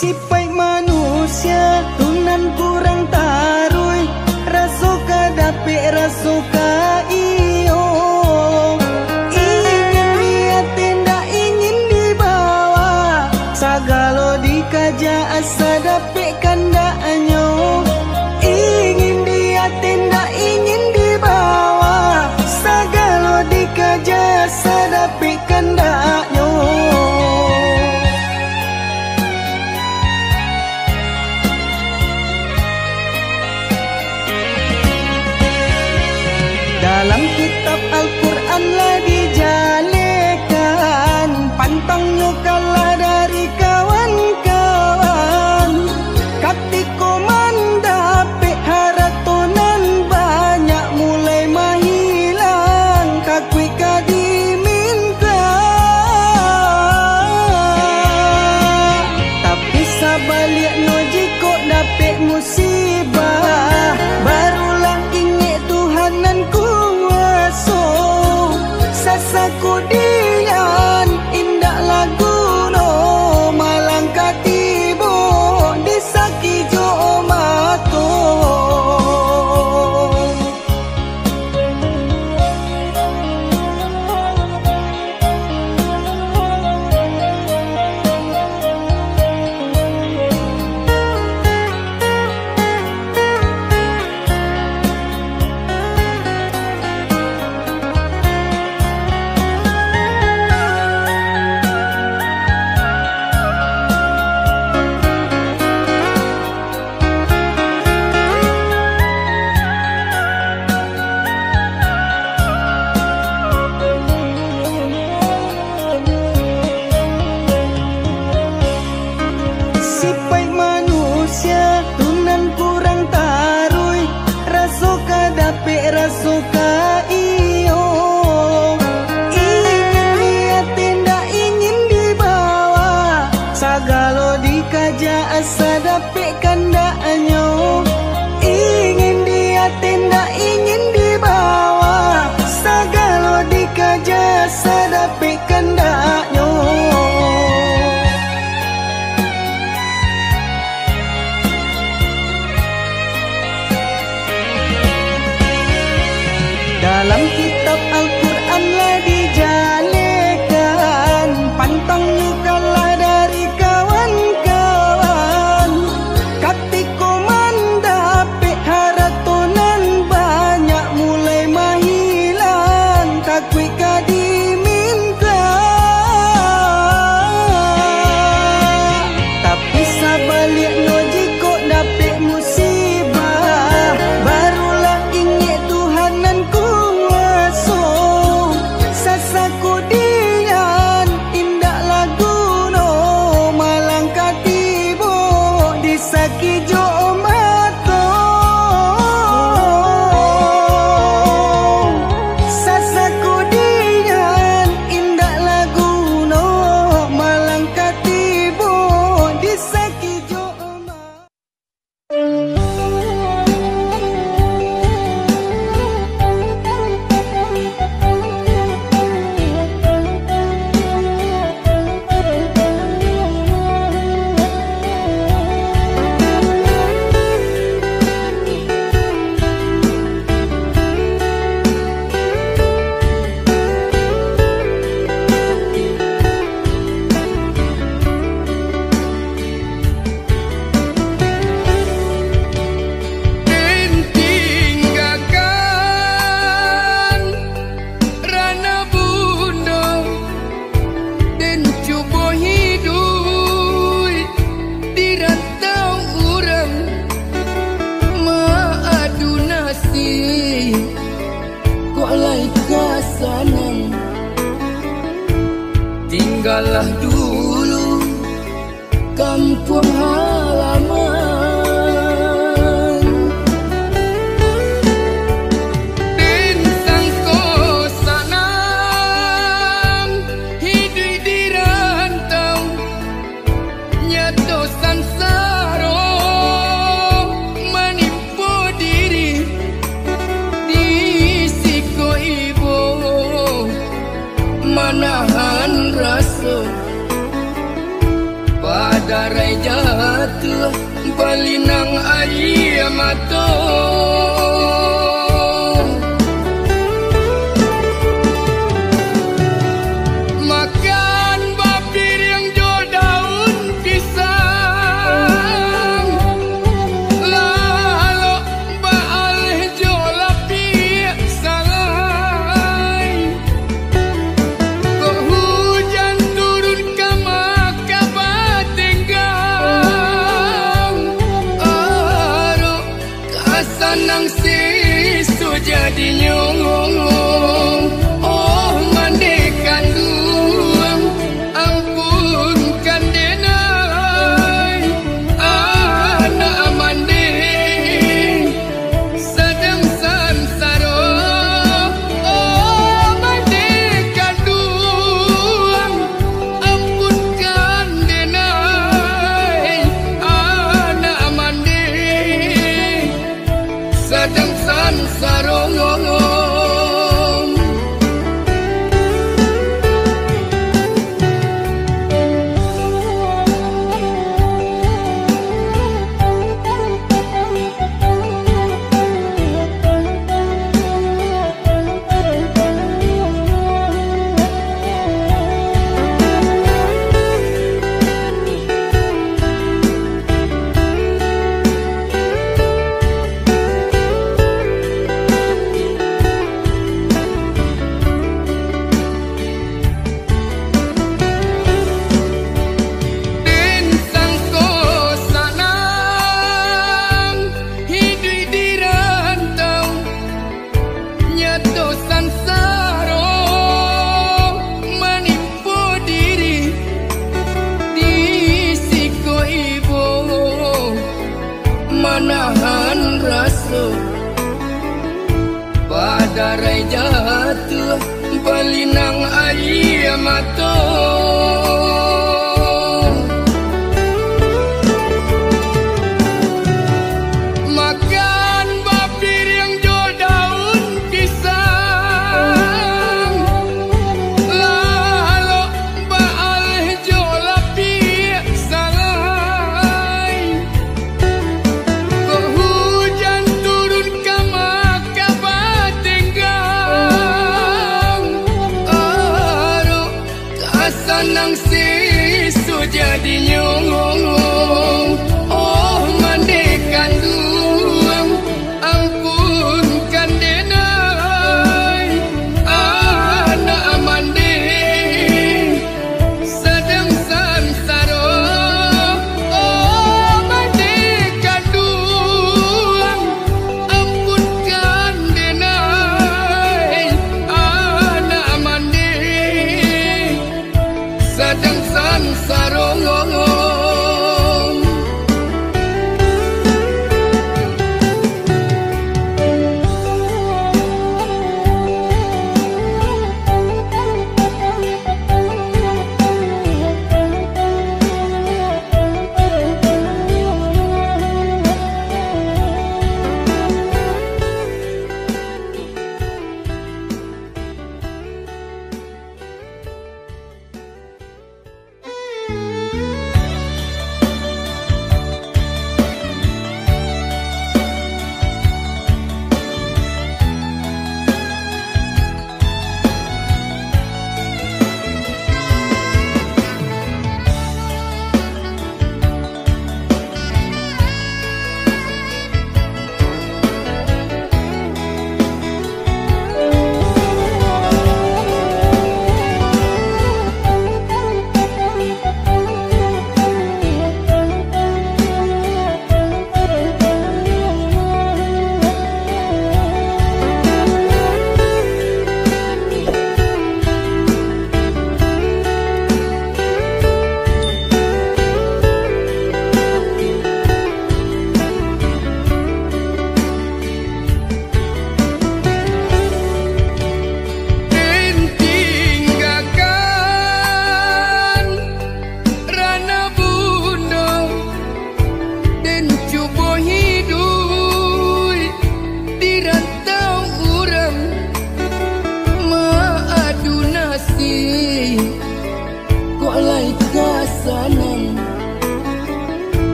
Sipai manusia tunan kurang tarui, rasuka dapik rasuka iyo. Ingin dia tindak ingin dibawa, sagalo dikaja asa dapik kandaknya. Ingin dia tindak ingin dibawa, sagalo dikaja asa dapik kandaknya. Dalam kitab Al-Quran lah dijalekan, pantangnya kalah dari kawan-kawan. Katiko mandapik haratonan banyak mulai mahilang, kakui kadiminta. Tapi sabaliknya jika dapik musibah, barulah ingat Tuhanan kuasa. Sasaku dian indak lagu no, malang katibo disaki jo mato. Sipai manusia tunan kurang tarui, rasuka dapik rasuka iyo. Ingin dia tindak ingin dibawa, sagalo dikaja asa dapik kandaknya. Ingin dia tindak ingin dibawa, sagalo dikaja asa dapik kandaknya. Dalam kitab Al-Quran lah dijalekan, pantangnya kalah dari kawan-kawan. Katiko mandapik haratonan banyak mulai mahilang, kakui kadiminta. Tapi sabaliknya jika dapik musibah, barulah ingat Tuhanan kuasa. Sasaku dian indak lagu no, malang katibo disaki jo mato. Sasaku dian indak lagu no, malang katibo disaki jo mato. Tinggallah dulu kampung halaman, bintangku sanang hidup di rantau, nyato sansaro menipu diri di siko ibu, manahan rasa pada reja jatuh balinang air mata. Makan babir yang jo daun pisang, lalu baal jo lapi salai. Kok hujan turun ke maka batenggang, aro kasanang sisu jadi nyong. Oh mandekan duang, ampunkan denai, anak mande sedang sansaro. Oh mandekan duang, ampunkan denai, anak mande sedang sansaro. Menahan rasa badarai jatuh balinang air mata. Makan babir yang jo daun pisang, lalu baal jo lapi salai. Kok hujan turun ke maka batenggang, aro kasanang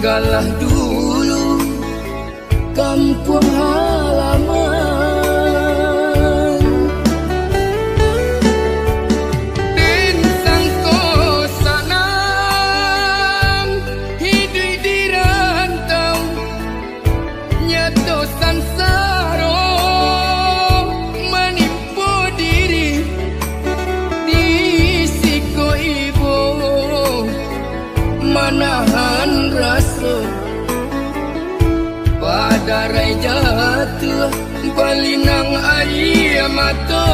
tinggallah dulu kampung halaman. Den sangko sanang hidup di rantau, nyato sansaro menipu diri di siko ibu, manahan rasa pada rai jatuh balinang air mata.